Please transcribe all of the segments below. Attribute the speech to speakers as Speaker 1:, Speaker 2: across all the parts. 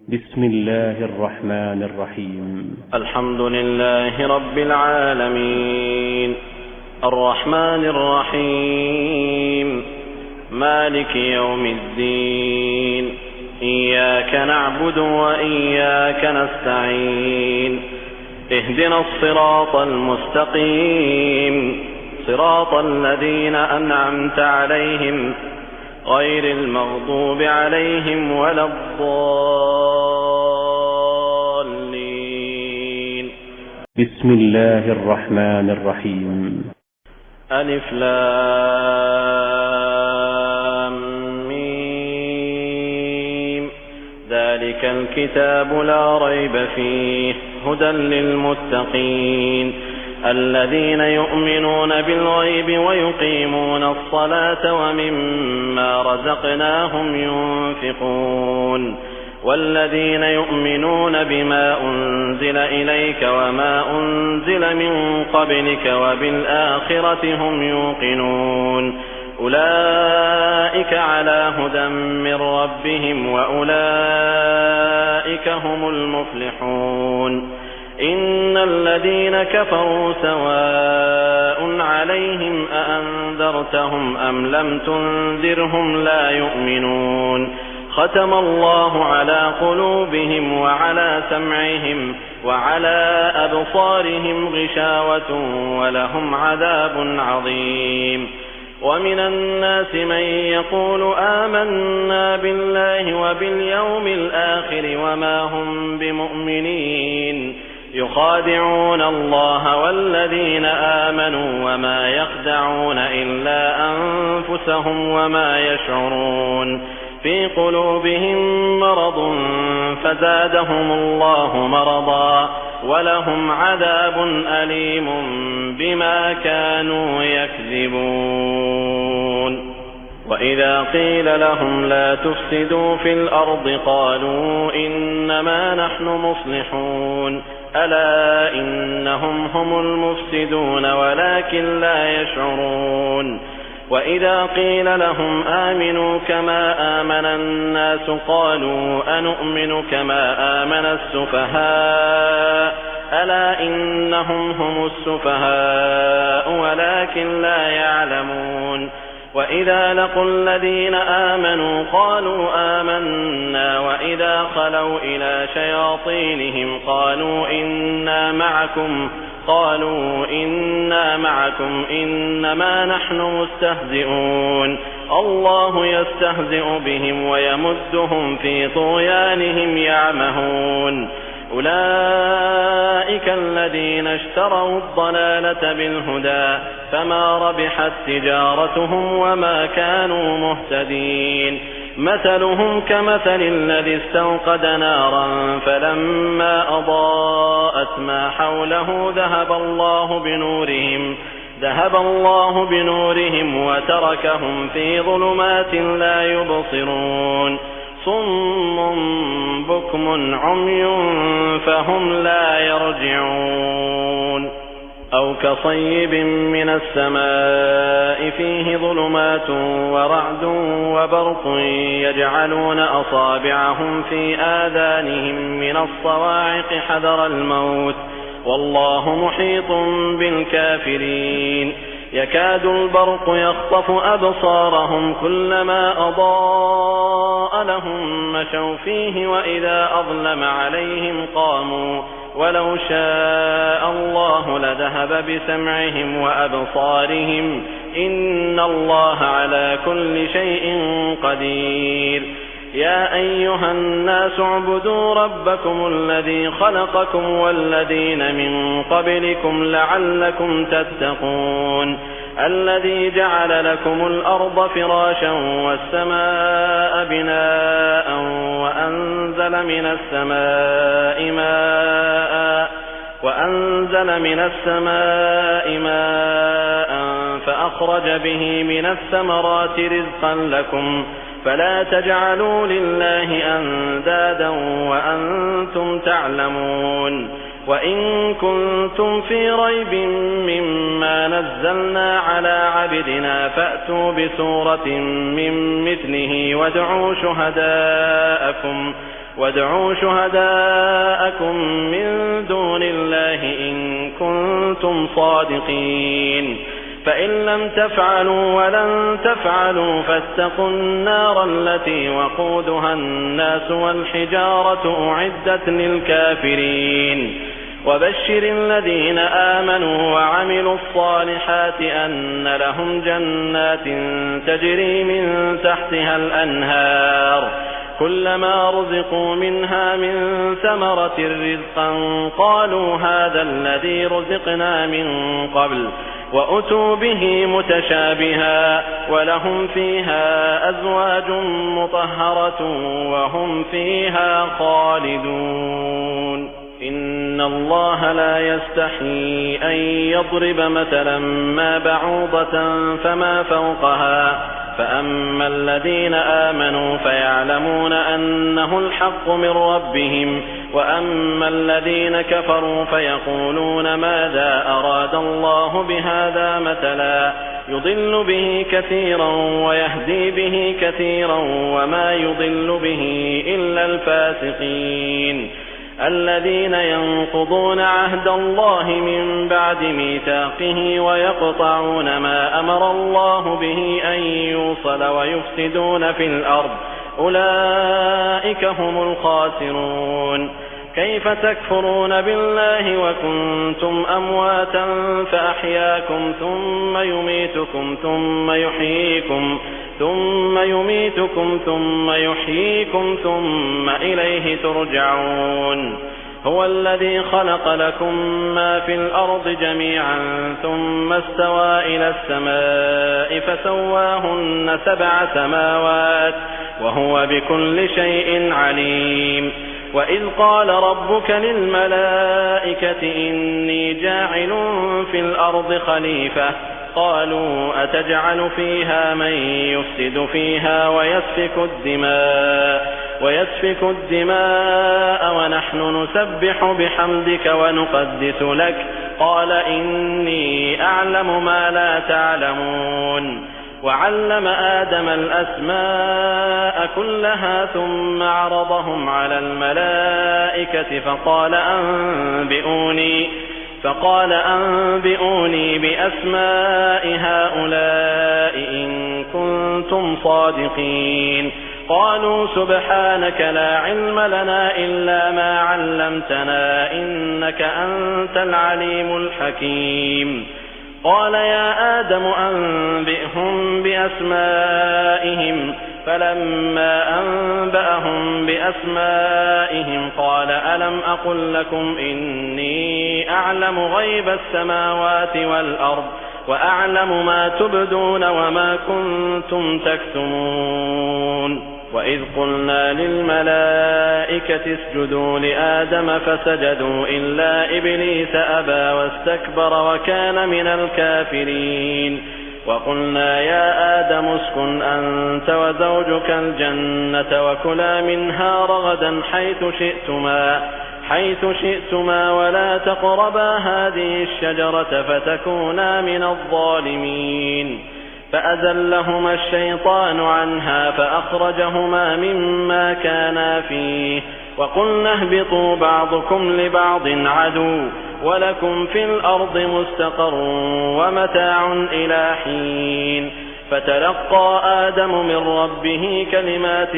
Speaker 1: بسم الله الرحمن الرحيم.
Speaker 2: الحمد لله رب العالمين، الرحمن الرحيم، مالك يوم الدين، إياك نعبد وإياك نستعين، اهدنا الصراط المستقيم، صراط الذين أنعمت عليهم غير المغضوب عليهم ولا الضالين.
Speaker 1: بسم الله الرحمن الرحيم.
Speaker 2: ألف لام ميم، ذلك الكتاب لا ريب فيه هدى للمتقين الذين يؤمنون بالغيب ويقيمون الصلاة ومما رزقناهم ينفقون والذين يؤمنون بما أنزل إليك وما أنزل من قبلك وبالآخرة هم يوقنون أولئك على هدى من ربهم وأولئك هم المفلحون. إن الذين كفروا سواء عليهم أأنذرتهم أم لم تنذرهم لا يؤمنون. ختم الله على قلوبهم وعلى سمعهم وعلى أبصارهم غشاوة ولهم عذاب عظيم. ومن الناس من يقول آمنا بالله وباليوم الآخر وما هم بمؤمنين، يخادعون الله والذين آمنوا وما يخدعون إلا أنفسهم وما يشعرون. في قلوبهم مرض فزادهم الله مرضا ولهم عذاب أليم بما كانوا يكذبون. وإذا قيل لهم لا تفسدوا في الأرض قالوا إنما نحن مصلحون ألا إنهم هم المفسدون ولكن لا يشعرون. وإذا قيل لهم آمنوا كما آمن الناس قالوا أنؤمن كما آمن السفهاء ألا إنهم هم السفهاء ولكن لا يعلمون. وإذا لقوا الذين آمنوا قالوا آمنا وإذا خلوا إلى شياطينهم قالوا إنا معكم إنما نحن مستهزئون. الله يستهزئ بهم ويمدهم في طغيانهم يعمهون. أولئك الذين اشتروا الضلالة بالهدى فما ربحت تجارتهم وما كانوا مهتدين. مثلهم كمثل الذي استوقد نارا فلما أضاءت ما حوله ذهب الله بنورهم وتركهم في ظلمات لا يبصرون. صم بكم عمي فهم لا يرجعون. أو كصيب من السماء فيه ظلمات ورعد وبرق يجعلون أصابعهم في آذانهم من الصواعق حذر الموت والله محيط بالكافرين. يكاد البرق يخطف أبصارهم كلما أضاء لهم مشوا فيه وإذا أظلم عليهم قاموا ولو شاء الله لذهب بسمعهم وأبصارهم إن الله على كل شيء قدير. يا أيها الناس اعبدوا ربكم الذي خلقكم والذين من قبلكم لعلكم تتقون. الذي جعل لكم الأرض فراشا والسماء بناء وأنزل من السماء ماء فأخرج به من الثمرات رزقا لكم فلا تجعلوا لله أندادا وأنتم تعلمون. وإن كنتم في ريب مما نزلنا على عبدنا فأتوا بسورة من مثله وادعوا شهداءكم من دون الله إن كنتم صادقين فإن لم تفعلوا ولن تفعلوا فاتقوا النار التي وقودها الناس والحجارة أعدت للكافرين وبشر الذين آمنوا وعملوا الصالحات أن لهم جنات تجري من تحتها الأنهار كلما رزقوا منها من ثمرة رزقا قالوا هذا الذي رزقنا من قبل وأتوا به متشابها ولهم فيها أزواج مطهرة وهم فيها خالدون إن الله لا يستحيي أن يضرب مثلا ما بعوضة فما فوقها فأما الذين آمنوا فيعلمون أنه الحق من ربهم وأما الذين كفروا فيقولون ماذا أراد الله بهذا مثلا يضل به كثيرا ويهدي به كثيرا وما يضل به إلا الفاسقين الذين ينقضون عهد الله من بعد ميثاقه ويقطعون ما أمر الله به أن يوصل ويفسدون في الأرض أولئك هم الخاسرون كيف تكفرون بالله وكنتم أمواتا فأحياكم ثم يميتكم ثم يحييكم ثم إليه ترجعون هو الذي خلق لكم ما في الأرض جميعا ثم استوى إلى السماء فسواهن 7 سماوات وهو بكل شيء عليم وإذ قال ربك للملائكة إني جاعل في الأرض خليفة قالوا أتجعل فيها من يفسد فيها ويسفك الدماء ونحن نسبح بحمدك ونقدس لك قال إني أعلم ما لا تعلمون وعلم آدم الأسماء كلها ثم عرضهم على الملائكة فقال أنبئوني بأسماء هؤلاء إن كنتم صادقين قالوا سبحانك لا علم لنا إلا ما علمتنا إنك أنت العليم الحكيم قال يا آدم أنبئهم بأسمائهم فلما أنبأهم بأسمائهم قال ألم أقل لكم إني أعلم غيب السماوات والأرض وأعلم ما تبدون وما كنتم تكتمون وإذ قلنا للملائكة اسجدوا لآدم فسجدوا إلا إبليس أبى واستكبر وكان من الكافرين وقلنا يا آدم اسكن أنت وزوجك الجنة وكلا منها رغدا حيث شئتما ولا تقربا هذه الشجرة فتكونا من الظالمين فأزلهما الشيطان عنها فأخرجهما مما كانا فيه وقلنا اهبطوا بعضكم لبعض عدو ولكم في الأرض مستقر ومتاع إلى حين فتلقى آدم من ربه كلمات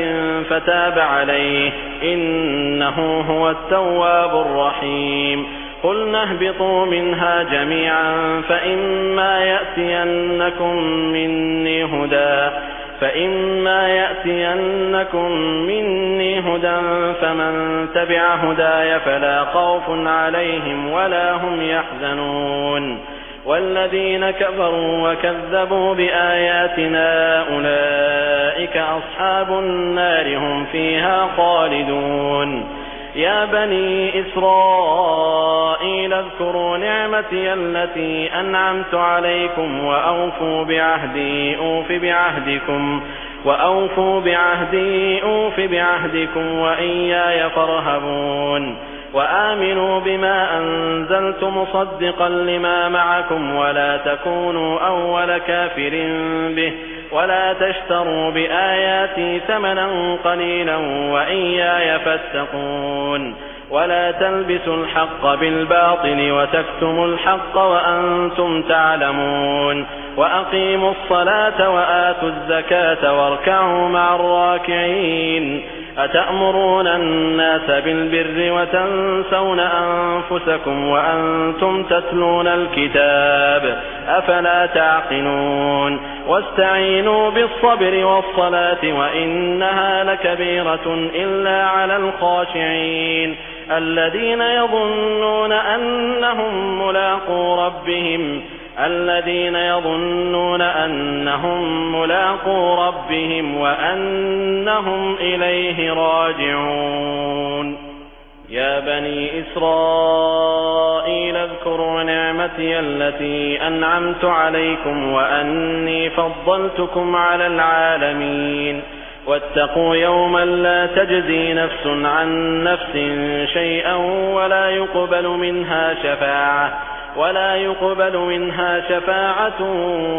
Speaker 2: فتاب عليه إنه هو التواب الرحيم قلنا اهبطوا منها جميعا فإما يأتينكم مني هدى فمن تبع هداي فلا خوف عليهم ولا هم يحزنون والذين كفروا وكذبوا بآياتنا أولئك أصحاب النار هم فيها خالدون يا بني إسرائيل اذكروا نعمتي التي أنعمت عليكم وأوفوا بعهدي أوف بعهدكم وإياي فارهبون وآمنوا بما أنزلت مصدقا لما معكم ولا تكونوا أول كافر به ولا تشتروا بآياتي ثمنا قليلا وإياي فاتقون ولا تلبسوا الحق بالباطل وتكتموا الحق وأنتم تعلمون وأقيموا الصلاة وآتوا الزكاة واركعوا مع الراكعين أتأمرون الناس بالبر وتنسون أنفسكم وأنتم تتلون الكتاب أفلا تعقلون واستعينوا بالصبر والصلاة وإنها لكبيرة إلا على الخاشعين الذين يظنون أنهم ملاقو ربهم وأنهم إليه راجعون يا بني إسرائيل اذكروا نعمتي التي أنعمت عليكم وأني فضلتكم على العالمين واتقوا يوما لا تجزي نفس عن نفس شيئا ولا يقبل منها شفاعة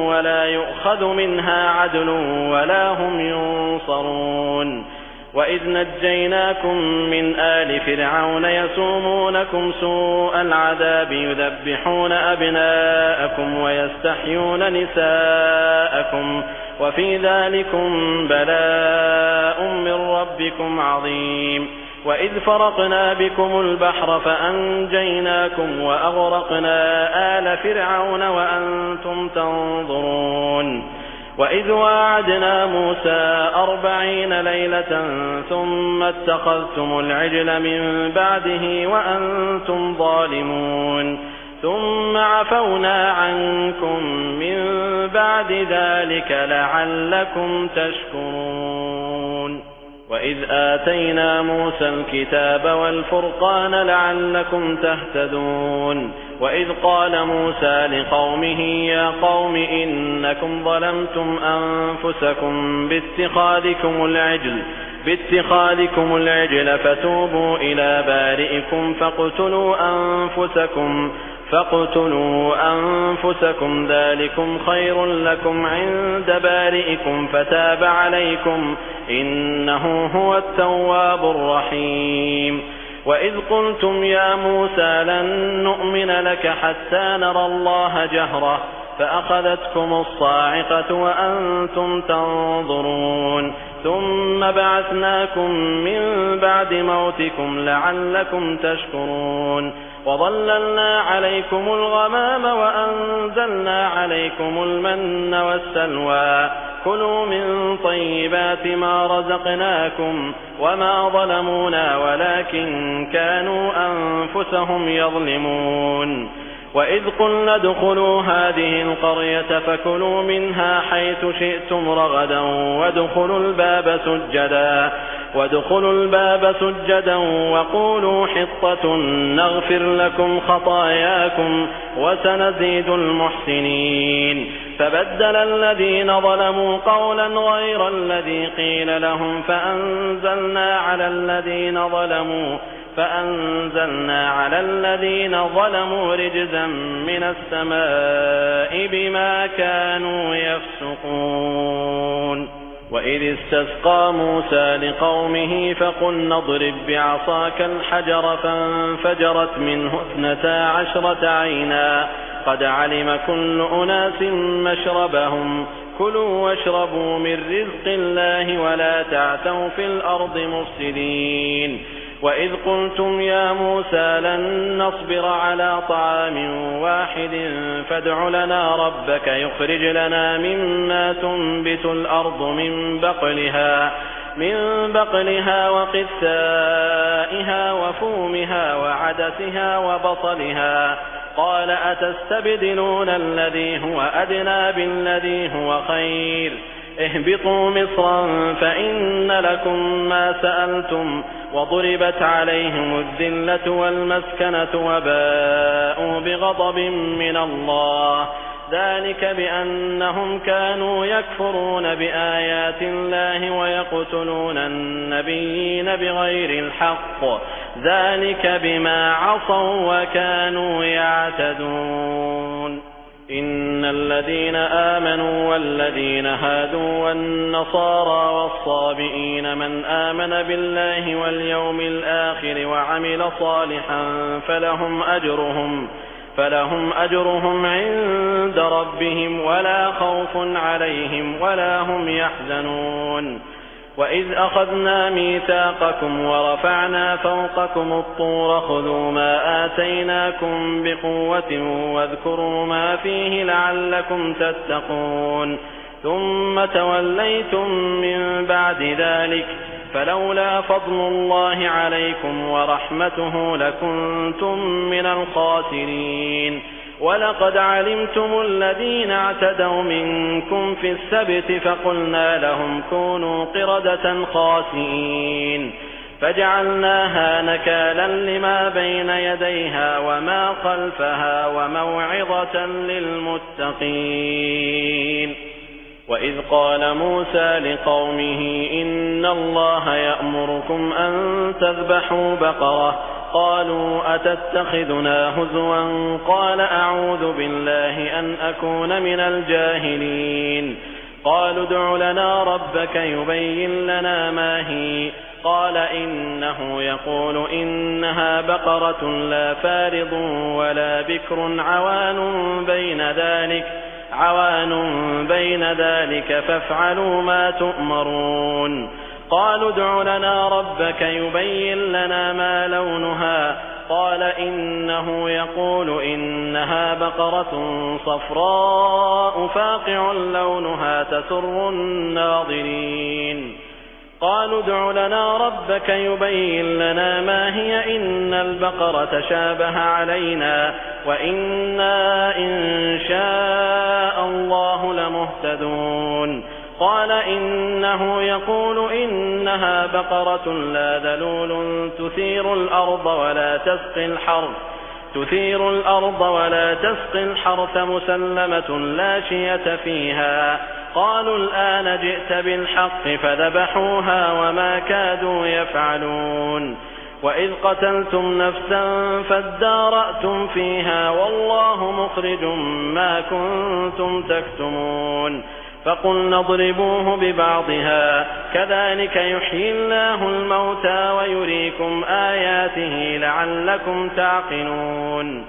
Speaker 2: ولا يؤخذ منها عدل ولا هم ينصرون وإذ نجيناكم من آل فرعون يسومونكم سوء العذاب يذبحون أبناءكم ويستحيون نساءكم وفي ذلكم بلاء من ربكم عظيم وإذ فرقنا بكم البحر فأنجيناكم وأغرقنا آل فرعون وأنتم تنظرون وإذ واعدنا موسى 40 ليلة ثم اتخذتم العجل من بعده وأنتم ظالمون ثم عفونا عنكم من بعد ذلك لعلكم تشكرون وإذ آتينا موسى الكتاب والفرقان لعلكم تهتدون وإذ قال موسى لقومه يا قوم إنكم ظلمتم أنفسكم باتخاذكم العجل فتوبوا إلى بارئكم فاقتلوا أنفسكم ذلكم خير لكم عند بارئكم فتاب عليكم إنه هو التواب الرحيم وإذ قلتم يا موسى لن نؤمن لك حتى نرى الله جهرة فأخذتكم الصاعقة وأنتم تنظرون ثم بعثناكم من بعد موتكم لعلكم تشكرون وظللنا عليكم الغمام وأنزلنا عليكم المن والسلوى كلوا من طيبات ما رزقناكم وما ظلمونا ولكن كانوا أنفسهم يظلمون وإذ قلنا ادخلوا هذه القرية فكلوا منها حيث شئتم رغدا وادخلوا الباب سجدا وقولوا حطة نغفر لكم خطاياكم وسنزيد المحسنين فبدل الذين ظلموا قولا غير الذي قيل لهم فأنزلنا على الذين ظلموا رجزا من السماء بما كانوا يفسقون وإذ استسقى موسى لقومه فقلنا اضرب بعصاك الحجر فانفجرت منه 12 عينا قد علم كل أناس مشربهم كلوا واشربوا من رزق الله ولا تعثوا في الأرض مفسدين وإذ قلتم يا موسى لن نصبر على طعام واحد فادع لنا ربك يخرج لنا مما تنبت الأرض من بقلها وقثائها وفومها وعدسها وبصلها قال أتستبدلون الذي هو أدنى بالذي هو خير اهبطوا مصرا فإن لكم ما سألتم وضربت عليهم الذلة والمسكنة وباءوا بغضب من الله ذلك بأنهم كانوا يكفرون بآيات الله ويقتلون النبيين بغير الحق ذلك بما عصوا وكانوا يعتدون إن الذين آمنوا والذين هادوا والنصارى والصابئين من آمن بالله واليوم الآخر وعمل صالحا فلهم أجرهم عند ربهم ولا خوف عليهم ولا هم يحزنون وإذ أخذنا ميثاقكم ورفعنا فوقكم الطور خذوا ما آتيناكم بقوة واذكروا ما فيه لعلكم تتقون ثم توليتم من بعد ذلك فلولا فضل الله عليكم ورحمته لكنتم من الخاسرين ولقد علمتم الذين اعتدوا منكم في السبت فقلنا لهم كونوا قردة خاسئين فجعلناها نكالا لما بين يديها وما خلفها وموعظة للمتقين وإذ قال موسى لقومه إن الله يأمركم أن تذبحوا بقرة قالوا أتتخذنا هزوا قال أعوذ بالله أن أكون من الجاهلين قالوا ادع لنا ربك يبين لنا ما هي قال إنه يقول إنها بقرة لا فارض ولا بكر عوان بين ذلك فافعلوا ما تؤمرون قالوا ادع لنا ربك يبين لنا ما لونها قال إنه يقول إنها بقرة صفراء فاقع لونها تسر الناظرين قالوا ادع لنا ربك يبين لنا ما هي إن البقرة شابه علينا وإنا إن شاء الله لمهتدون قال إنه يقول إنها بقرة لا ذلول تثير الأرض ولا تسقي الحرث مسلمة لا شية فيها قالوا الآن جئت بالحق فذبحوها وما كادوا يفعلون وإذ قتلتم نفسا فادارأتم فيها والله مخرج ما كنتم تكتمون فقلنا اضربوه ببعضها كذلك يحيي الله الموتى ويريكم آياته لعلكم تعقلون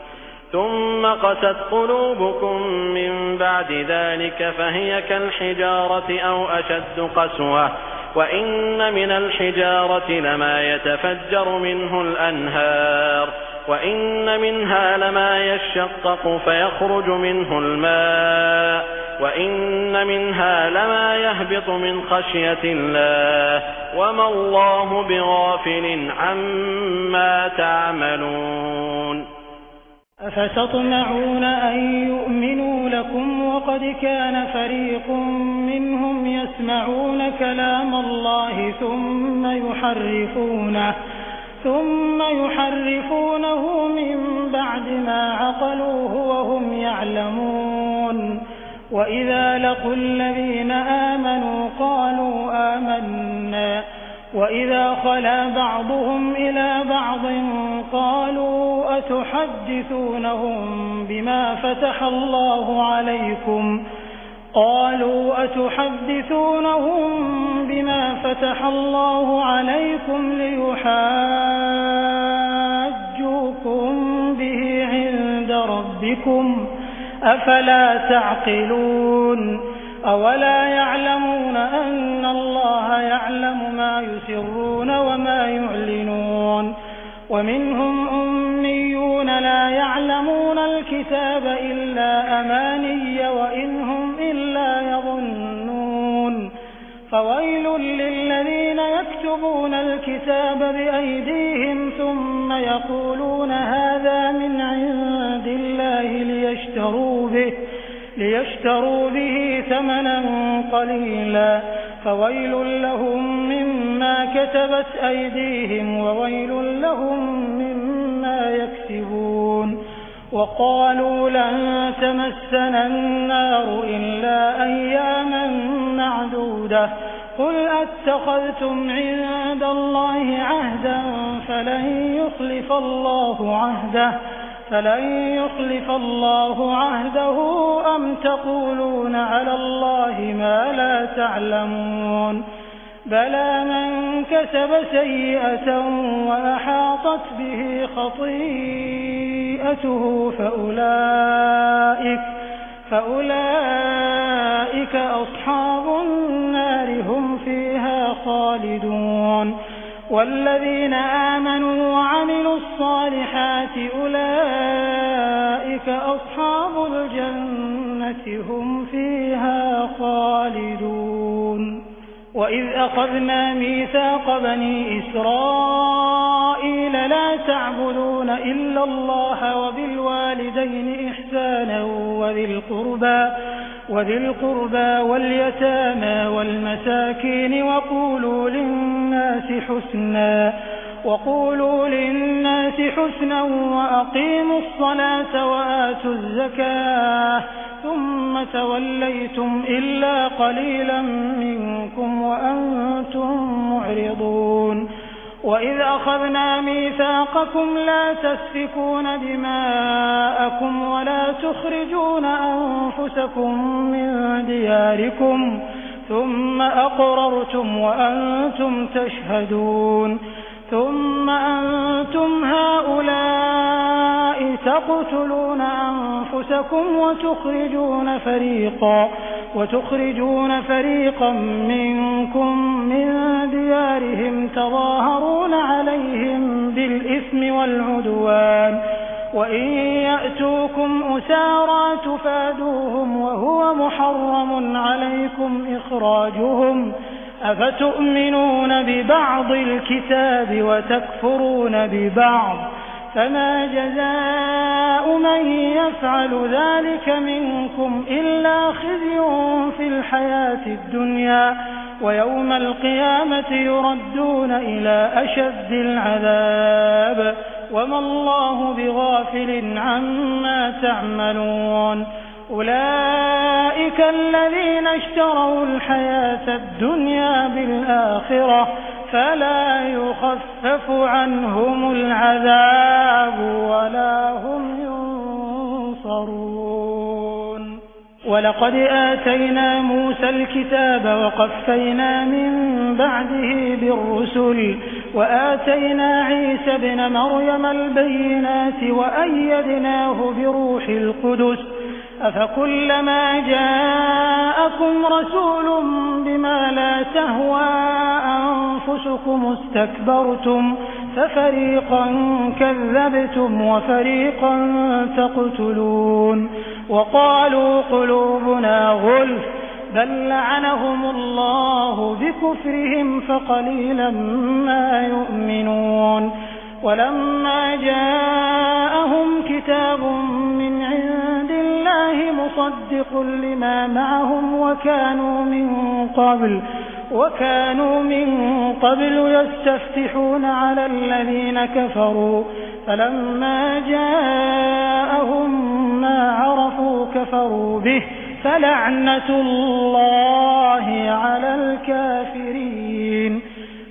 Speaker 2: ثم قست قلوبكم من بعد ذلك فهي كالحجارة أو أشد قسوة وإن من الحجارة لما يتفجر منه الأنهار وإن منها لما يشقق فيخرج منه الماء وإن منها لما يهبط من خشية الله وما الله بغافل عما تعملون
Speaker 3: أفتطمعون أن يؤمنوا لكم وقد كان فريق منهم يسمعون كلام الله ثم يحرفونه من بعد ما عقلوه وهم يعلمون وإذا لقوا الذين آمنوا قالوا آمنا وإذا خلا بعضهم إلى بعض قالوا أتحدثونهم بما فتح الله عليكم ليحاجوكم به عند ربكم أفلا تعقلون أولا يعلمون أن الله يعلم ما يسرون وما يعلنون ومنهم أميون لا يعلمون الكتاب إلا أماني وإن هم إلا يظنون فويل للذين يكتبون الكتاب بأيديهم ثم يقولون هذا من عند الله ليشتروا به ثمنا قليلا فويل لهم مما كتبت أيديهم وويل لهم مما يكسبون وقالوا لن تمسنا النار إلا أياما معدودة قل أتخذتم عند الله عهدا فلن يخلف الله عهده أم تقولون على الله ما لا تعلمون بلى من كسب سيئة وأحاطت به خطيئته فأولئك أصحاب النار هم فيها خالدون والذين آمنوا وعملوا الصالحات أولئك أصحاب الجنة هم فيها خالدون وإذ أخذنا ميثاق بني إسرائيل لا تعبدون إلا الله وبالوالدين إحسانا وذي القربى واليتامى والمساكين وقولوا للناس حسنا وأقيموا الصلاة وآتوا الزكاة ثم توليتم إلا قليلا منكم وأنتم معرضون وإذ أخذنا ميثاقكم لا تسفكون دماءكم ولا تخرجون أنفسكم من دياركم ثم أقررتم وأنتم تشهدون ثم أنتم هؤلاء تقتلون أنفسكم وتخرجون فريقا منكم من ديارهم تظاهرون عليهم بالإثم والعدوان وإن يأتوكم أسارى تفادوهم وهو محرم عليكم إخراجهم أفتؤمنون ببعض الكتاب وتكفرون ببعض فما جزاء من يفعل ذلك منكم إلا خزي في الحياة الدنيا ويوم القيامة يردون إلى أشد العذاب وما الله بغافل عما تعملون أولئك الذين اشتروا الحياة الدنيا بالآخرة فلا يخفف عنهم العذاب ولا هم ينصرون ولقد آتينا موسى الكتاب وقفينا من بعده بالرسل وآتينا عيسى ابن مريم البينات وأيدناه بروح القدس أفكلما جاءكم رسول بما لا تهوى أنفسكم استكبرتم ففريقا كذبتم وفريقا تقتلون وقالوا قلوبنا غلف بل لعنهم الله بكفرهم فقليلا ما يؤمنون ولما جاءهم كتاب من عند الله مصدق لما معهم وكانوا من قبل يستفتحون على الذين كفروا فلما جاءهم ما عرفوا كفروا به فلعنة الله على الكافرين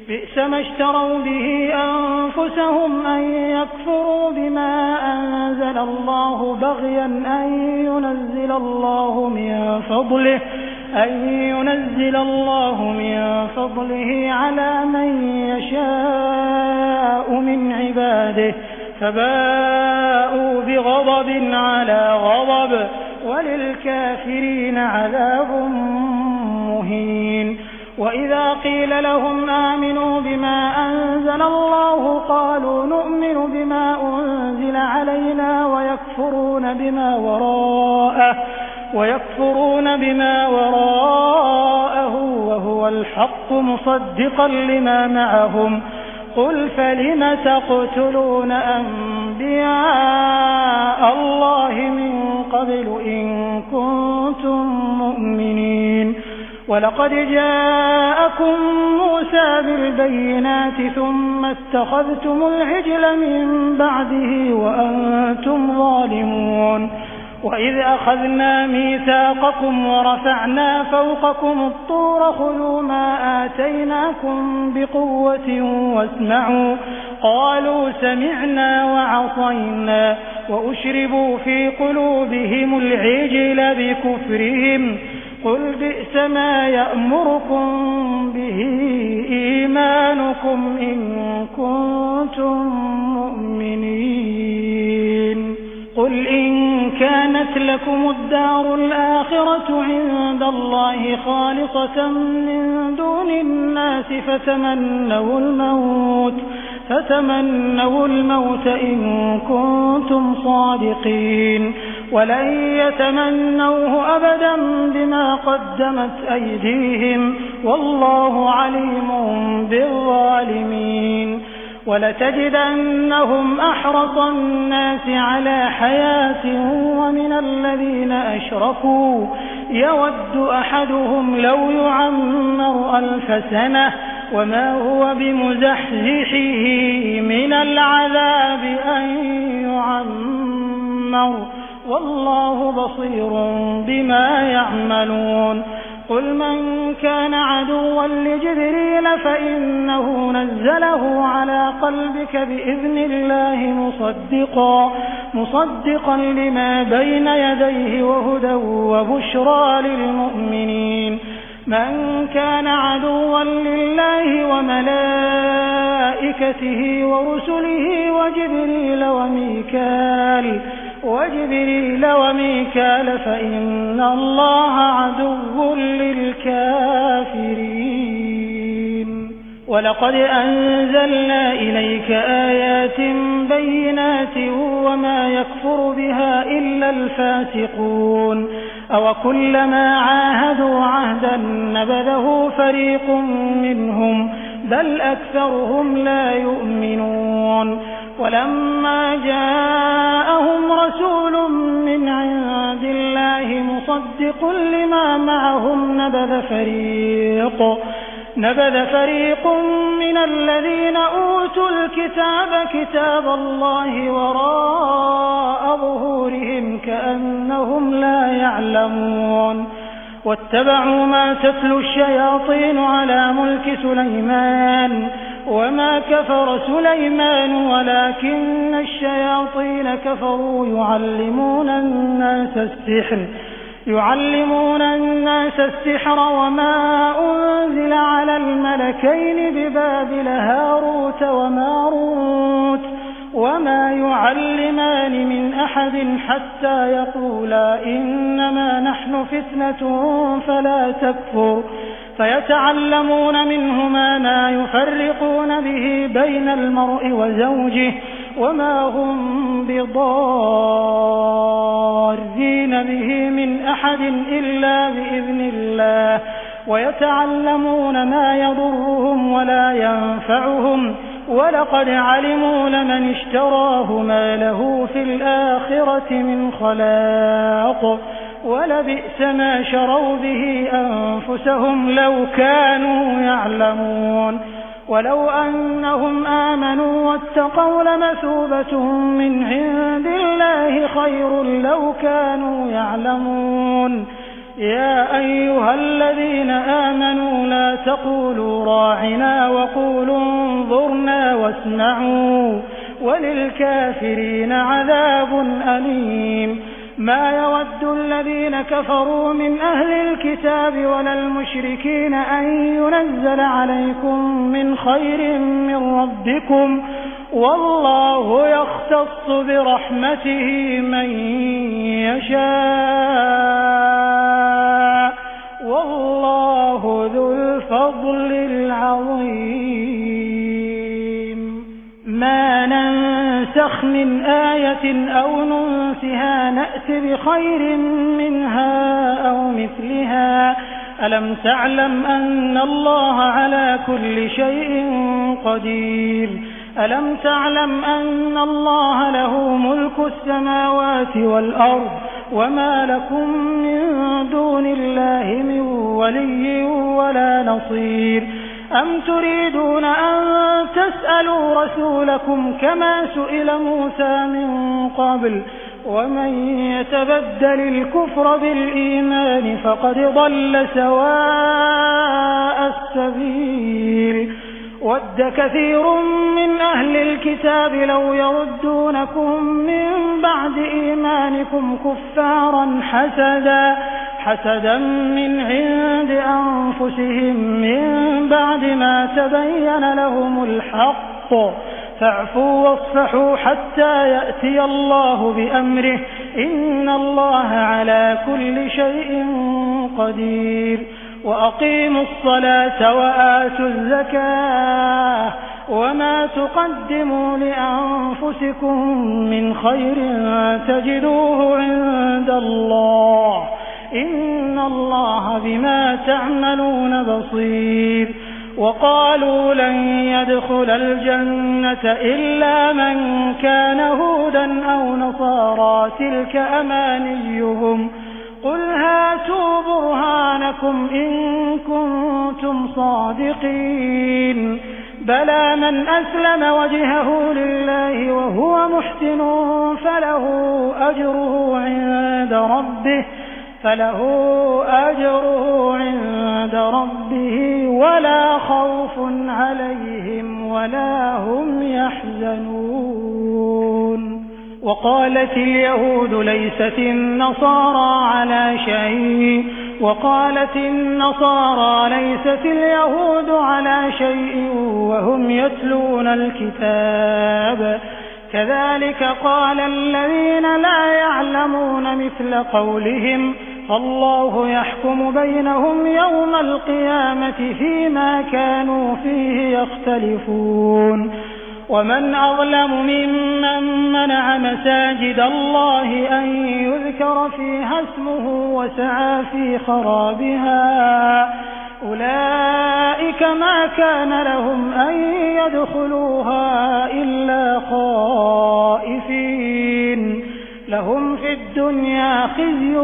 Speaker 3: بئس ما اشتروا به أنفسهم أن يكفروا بما أنزل الله بغيا أن ينزل الله من فضله على من يشاء من عباده فباءوا بغضب على غضب وللكافرين عذاب مهين وإذا قيل لهم آمنوا بما أنزل الله قالوا نؤمن بما أنزل علينا ويكفرون بما وراءه وهو الحق مصدقا لما معهم قل فلم تقتلون أنبياء الله من قبل إن كنتم مؤمنين ولقد جاءكم موسى بالبينات ثم اتخذتم العجل من بعده وأنتم ظالمون وإذ أخذنا ميثاقكم ورفعنا فوقكم الطور خذوا ما آتيناكم بقوة قالوا سمعنا وعصينا وأشربوا في قلوبهم العجل بكفرهم قل بئس ما يأمركم به إيمانكم إن كنتم مؤمنين قل إن كانت لكم الدار الآخرة عند الله خالصة من دون الناس فتمنوا الموت إن كنتم صادقين ولن يتمنوه أبدا بما قدمت أيديهم والله عليم بالظالمين ولتجدنهم أحرص الناس على حياة ومن الذين أشركوا يود أحدهم لو يعمر 1000 سنة وما هو بمزحزحه من العذاب أن يعمر والله بصير بما يعملون قل من كان عدوا لجبريل فإنه نزله على قلبك بإذن الله مصدقا لما بين يديه وهدى وبشرى للمؤمنين من كان عدوا لله وملائكته ورسله وجبريل وميكال فإن الله عدو للكافرين ولقد أنزلنا إليك آيات بينات وما يكفر بها إلا الفاسقون أوكلما عاهدوا عهدا نبذه فريق منهم بل أكثرهم لا يؤمنون ولما جاءهم رسول من عند الله مصدق لما معهم نبذ فريق من الذين أوتوا الكتاب كتاب الله وراء ظهورهم كأنهم لا يعلمون واتبعوا ما تتلو الشياطين على ملك سليمان وما كفر سليمان ولكن الشياطين كفروا يعلمون الناس السحر وما أنزل على الملكين ببابل هاروت وماروت وما يعلمان من أحد حتى يقولا إنما نحن فتنة فلا تكفر فيتعلمون منهما ما يفرقون به بين المرء وزوجه وما هم بضارين به من أحد إلا بإذن الله ويتعلمون ما يضرهم ولا ينفعهم ولقد علموا لمن اشتراه ما له في الآخرة من خلاق ولبئس ما شروا به أنفسهم لو كانوا يعلمون ولو أنهم آمنوا واتقوا لمثوبة من عند الله خير لو كانوا يعلمون يا أيها الذين آمنوا لا تقولوا راعنا وقولوا انظرنا واسمعوا وللكافرين عذاب أليم ما يود الذين كفروا من أهل الكتاب ولا المشركين أن ينزل عليكم من خير من ربكم والله يختص برحمته من يشاء والله ذو الفضل العظيم ما ننسخ من آية أو ننسها نأت بخير منها أو مثلها ألم تعلم أن الله على كل شيء قدير ألم تعلم أن الله له ملك السماوات والأرض وما لكم من دون الله من ولي ولا نصير أم تريدون أن تسألوا رسولكم كما سئل موسى من قبل ومن يتبدل الكفر بالإيمان فقد ضل سواء السبيل وَدَّ كَثِيرٌ مِّنْ أَهْلِ الْكِتَابِ لَوْ يَرُدُّونَكُم مِّن بَعْدِ إِيمَانِكُمْ كُفَّارًا حَسَدًا مِّنْ عِندِ أَنفُسِهِم مِّن بَعْدِ مَا تَبَيَّنَ لَهُمُ الْحَقُّ فَاعْفُوا وَاصْفَحُوا حَتَّىٰ يَأْتِيَ اللَّهُ بِأَمْرِهِ ۗ إِنَّ اللَّهَ عَلَىٰ كُلِّ شَيْءٍ قَدِيرٌ وَأَقِيمُوا الصَّلَاةَ وَآتُوا الزَّكَاةَ وَمَا تُقَدِّمُوا لِأَنفُسِكُم مِّنْ خَيْرٍ تَجِدُوهُ عِندَ اللَّهِ ۗ إِنَّ اللَّهَ بِمَا تَعْمَلُونَ بَصِيرٌ وَقَالُوا لَن يَدْخُلَ الْجَنَّةَ إِلَّا مَن كَانَ هُودًا أَوْ نَصَارَىٰ ۗ تِلْكَ أَمَانِيُّهُمْ ۗ قُلْ هَاتُوا بُرْهَانَكُمْ إِن كُنتُمْ صَادِقِينَ بَلَىٰ مَنْ أَسْلَمَ وَجْهَهُ لِلَّهِ وَهُوَ مُحْسِنٌ فَلَهُ أَجْرُهُ عِندَ رَبِّهِ وَلَا خَوْفٌ عَلَيْهِمْ وَلَا هُمْ يَحْزَنُونَ وَقَالَتِ الْيَهُودُ لَيْسَتِ النَّصَارَىٰ عَلَىٰ شَيْءٍ وَقَالَتِ النَّصَارَىٰ لَيْسَتِ الْيَهُودُ عَلَىٰ شَيْءٍ وَهُمْ يَتْلُونَ الْكِتَابَ كَذَٰلِكَ قَالَ الَّذِينَ لَا يَعْلَمُونَ مِثْلَ قَوْلِهِمْ فَاللَّهُ يَحْكُمُ بَيْنَهُمْ يَوْمَ الْقِيَامَةِ فِيمَا كَانُوا فِيهِ يَخْتَلِفُونَ وَمَنْ أَظْلَمُ مِمَّن مَّنَعَ مَسَاجِدَ اللَّهِ أَن يُذْكَرَ فِيهَا اسْمُهُ وَسَعَىٰ فِي خَرَابِهَا أُولَٰئِكَ مَا كَانَ لَهُمْ أَن يَدْخُلُوهَا إِلَّا خَائِفِينَ لَهُمْ فِي الدُّنْيَا خِزْيٌ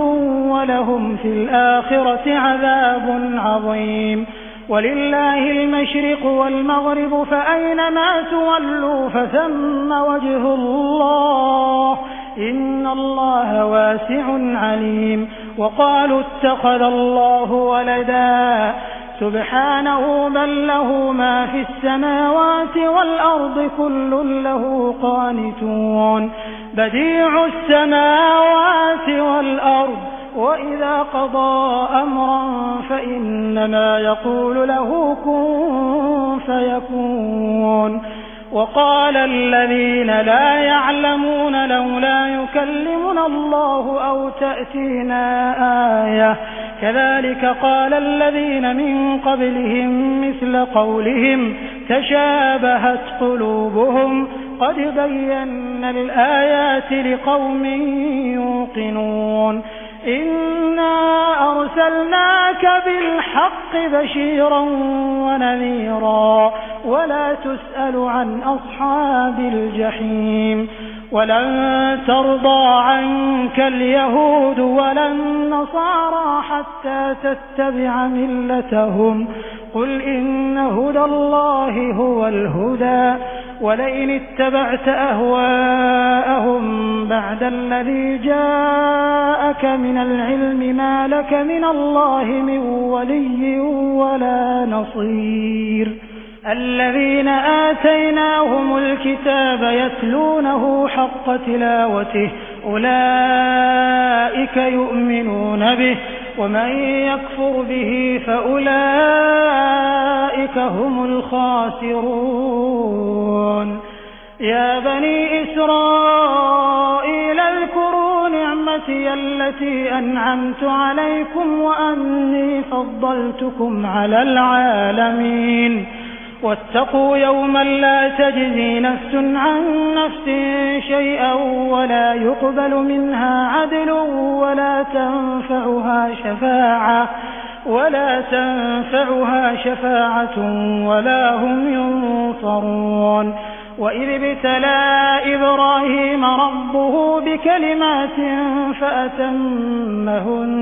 Speaker 3: وَلَهُمْ في الْآخِرَةِ عَذَابٌ عَظِيمٌ وَلِلَّهِ الْمَشْرِقُ وَالْمَغْرِبُ فَأَيْنَمَا تُوَلُّوا فَثَمَّ وَجْهُ اللَّهِ ۚ إِنَّ اللَّهَ وَاسِعٌ عَلِيمٌ وَقَالُوا اتَّخَذَ اللَّهُ وَلَدًا سُبْحَانَهُ بَل لَّهُ مَا فِي السَّمَاوَاتِ وَالْأَرْضِ كُلٌّ لَّهُ قَانِتُونَ بَدِيعُ السَّمَاوَاتِ وَالْأَرْضِ وَإِذَا قَضَىٰ أَمْرًا فَإِنَّمَا يَقُولُ لَهُ كُن فَيَكُونُ وَقَالَ الَّذِينَ لَا يَعْلَمُونَ لَوْلَا يُكَلِّمُنَا اللَّهُ أَوْ تَأْتِينَا آيَةٌ كَذَٰلِكَ قَالَ الَّذِينَ مِن قَبْلِهِم مِّثْلَ قَوْلِهِمْ تَشَابَهَتْ قُلُوبُهُمْ قَدْ بَيَّنَّا الْآيَاتِ لِقَوْمٍ يُوقِنُونَ إِنَّا أَرْسَلْنَاكَ بِالْحَقِّ بَشِيرًا وَنَذِيرًا وَلَا تُسْأَلُ عَنْ أَصْحَابِ الْجَحِيمِ وَلَن تَرْضَىٰ عَنكَ الْيَهُودُ وَلَا النَّصَارَىٰ حَتَّىٰ تَتَّبِعَ مِلَّتَهُمْ قُلْ إِنَّ هُدَى اللَّهِ هُوَ الْهُدَىٰ وَلَئِنِ اتَّبَعْتَ أَهْوَاءَهُم بَعْدَ الَّذِي جَاءَكَ مِنَ الْعِلْمِ مَا لَكَ مِنَ اللَّهِ مِن وَلِيٍّ وَلَا نَصِيرٍ الَّذِينَ آتَيْنَاهُمُ الْكِتَابَ يَتْلُونَهُ حَقَّ تِلَاوَتِهِ أُولَٰئِكَ يُؤْمِنُونَ بِهِ وَمَن يَكْفُرْ بِهِ فَأُولَٰئِكَ هُمُ الْخَاسِرُونَ يَا بَنِي إِسْرَائِيلَ اذْكُرُوا نِعْمَتِيَ الَّتِي أَنْعَمْتُ عَلَيْكُمْ وَأَنِّي فَضَّلْتُكُمْ عَلَى الْعَالَمِينَ وَاتَّقُوا يَوْمًا لَّا تَجْزِي نَفْسٌ عَن نَّفْسٍ شَيْئًا وَلَا يُقْبَلُ مِنْهَا عَدْلٌ وَلَا تَنفَعُهَا شَفَاعَةٌ وَلَا هُمْ يُنصَرُونَ وَإِذِ ابْتَلَىٰ إِبْرَاهِيمَ رَبُّهُ بِكَلِمَاتٍ فَأَتَمَّهُنَّ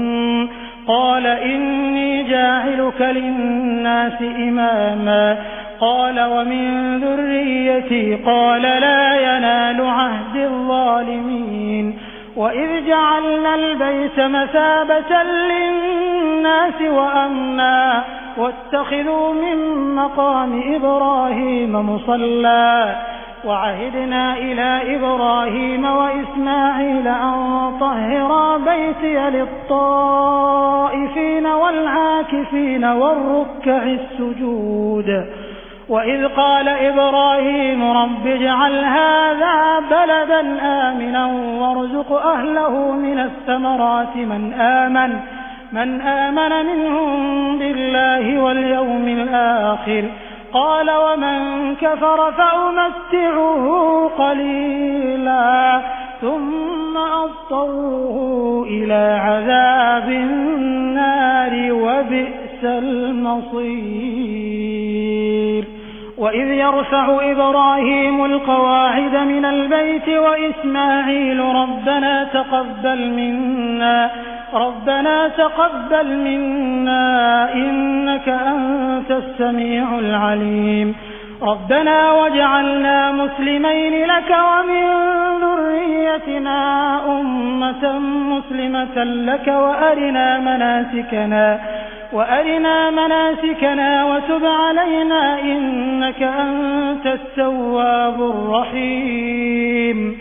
Speaker 3: قَالَ إِنِّي جَاعِلُكَ لِلنَّاسِ إِمَامًا قَالَ وَمِن ذُرِّيَّتِي قَالَ لَا يَنَالُ عَهْدِي الظَّالِمِينَ وَإِذْ جَعَلْنَا الْبَيْتَ مَثَابَةً لِّلنَّاسِ وَأَمْنًا واتخذوا من مقام إبراهيم مصلى وعهدنا إلى إبراهيم وإسماعيل أن طهرا بيتي للطائفين والعاكفين والركع السجود وإذ قال إبراهيم رب اجعل هذا بلدا آمنا وارزق أهله من الثمرات من آمن منهم بالله واليوم الآخر قال ومن كفر فأمتعه قليلا ثم أضطره إلى عذاب النار وبئس المصير وإذ يرفع إبراهيم القواعد من البيت وإسماعيل ربنا تقبل منا إنك أنت السميع العليم ربنا واجعلنا مسلمين لك ومن ذريتنا أمة مسلمة لك وأرنا مناسكنا وتب علينا إنك أنت التواب الرحيم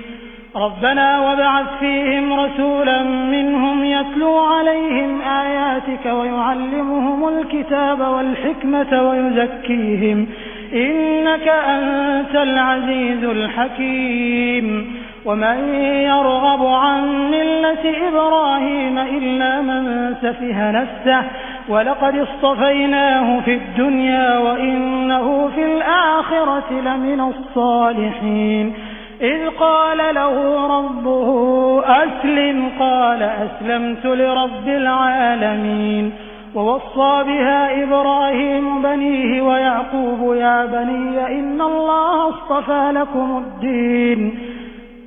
Speaker 3: ربنا وابعث فيهم رسولا منهم يتلو عليهم آياتك ويعلمهم الكتاب والحكمة ويزكيهم إنك أنت العزيز الحكيم ومن يرغب عن ملة إبراهيم إلا من سفه نفسه ولقد اصطفيناه في الدنيا وإنه في الآخرة لمن الصالحين إذ قال له ربه أسلم قال أسلمت لرب العالمين ووصى بها إبراهيم بنيه ويعقوب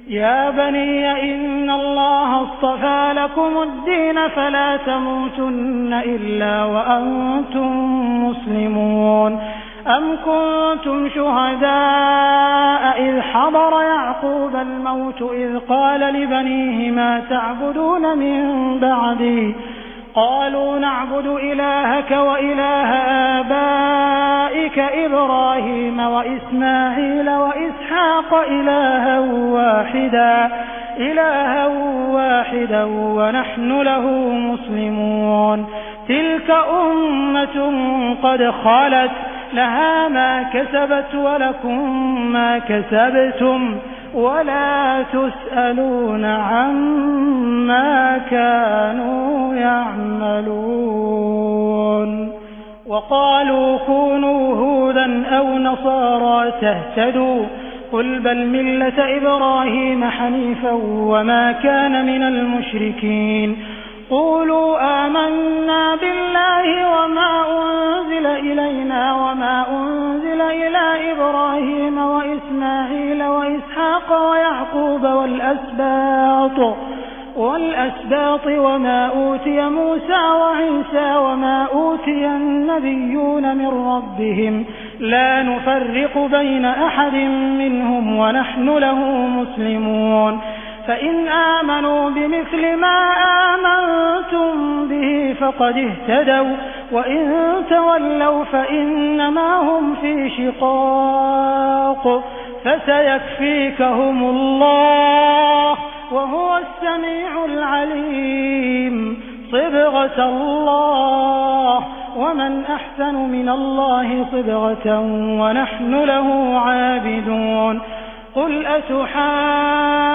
Speaker 3: يا بني إن الله اصطفى لكم الدين فلا تموتن إلا وأنتم مسلمون أم كنتم شهداء إذ حضر يعقوب الموت إذ قال لبنيه ما تعبدون من بعدي قالوا نعبد إلهك وإله آبائك إبراهيم وإسماعيل وإسحاق إلها واحدا ونحن له مسلمون تلك أمة قد خلت لها ما كسبت ولكم ما كسبتم ولا تسألون عما كانوا يعملون وقالوا كونوا هودا أو نصارى تهتدوا قل بل ملة إبراهيم حنيفا وما كان من المشركين قولوا آمنا بالله وما أنزل إلينا وما أنزل إلى إبراهيم وإسماعيل وإسحاق ويعقوب والأسباط وما أوتي موسى وعيسى وما أوتي النبيون من ربهم لا نفرق بين أحد منهم ونحن له مسلمون فإن آمنوا بمثل ما آمنتم به فقد اهتدوا وإن تولوا فإنما هم في شقاق فسيكفيكهم الله وهو السميع العليم صبغة الله ومن أحسن من الله صبغة ونحن له عابدون قل أتحاجون